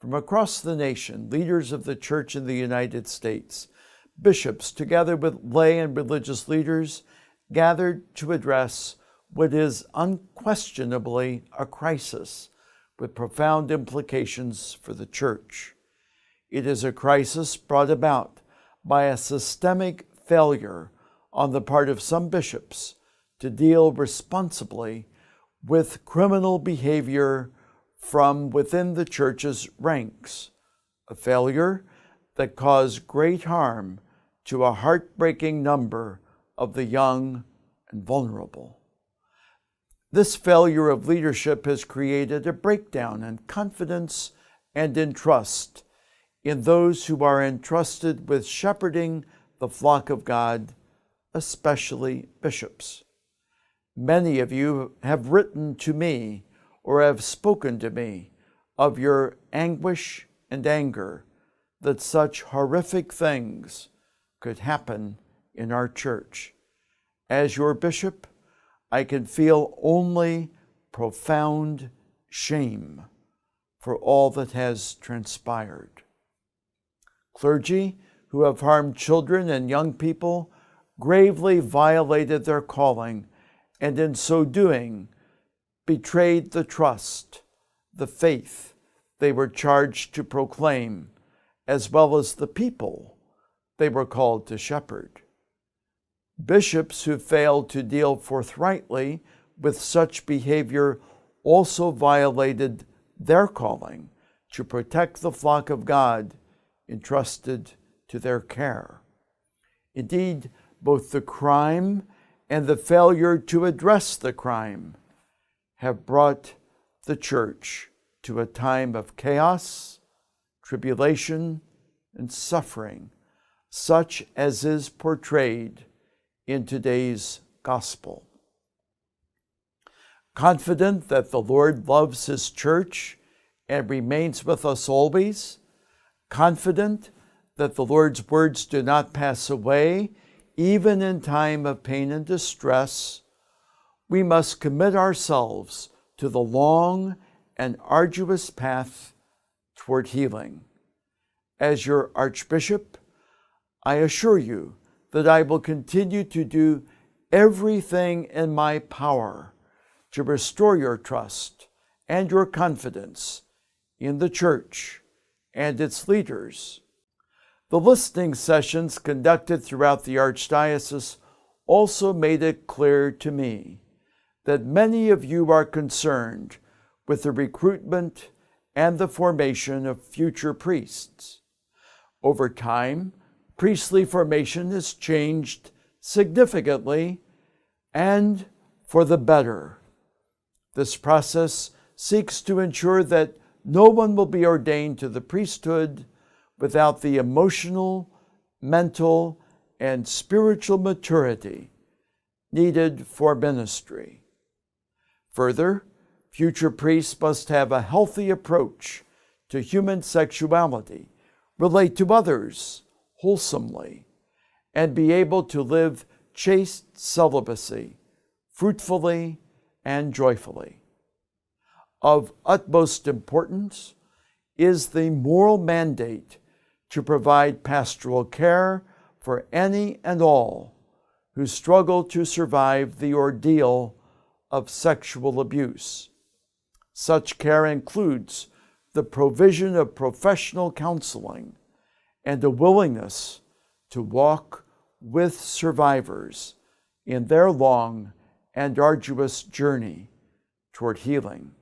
From across the nation, leaders of the Church in the United States, bishops, together with lay and religious leaders, gathered to address what is unquestionably a crisis with profound implications for the Church. It is a crisis brought about by a systemic failure on the part of some bishops to deal responsibly with criminal behavior from within the Church's ranks, a failure that caused great harm to a heartbreaking number of the young and vulnerable. This failure of leadership has created a breakdown in confidence and in trust in those who are entrusted with shepherding the flock of God, especially bishops. Many of you have written to me or have spoken to me of your anguish and anger that such horrific things could happen in our church. As your bishop, I can feel only profound shame for all that has transpired. Clergy who have harmed children and young people gravely violated their calling, and in so doing, betrayed the trust, the faith they were charged to proclaim, as well as the people they were called to shepherd. Bishops who failed to deal forthrightly with such behavior also violated their calling to protect the flock of God entrusted to their care. Indeed, both the crime and the failure to address the crime have brought the Church to a time of chaos, tribulation, and suffering, such as is portrayed in today's gospel. Confident that the Lord loves His church and remains with us always, confident that the Lord's words do not pass away, even in time of pain and distress, we must commit ourselves to the long and arduous path toward healing. As your Archbishop, I assure you that I will continue to do everything in my power to restore your trust and your confidence in the Church and its leaders. The listening sessions conducted throughout the Archdiocese also made it clear to me that many of you are concerned with the recruitment and the formation of future priests. Over time, priestly formation has changed significantly and for the better. This process seeks to ensure that no one will be ordained to the priesthood without the emotional, mental, and spiritual maturity needed for ministry. Further, future priests must have a healthy approach to human sexuality, relate to others wholesomely, and be able to live chaste celibacy fruitfully and joyfully. Of utmost importance is the moral mandate to provide pastoral care for any and all who struggle to survive the ordeal of sexual abuse. Such care includes the provision of professional counseling and a willingness to walk with survivors in their long and arduous journey toward healing.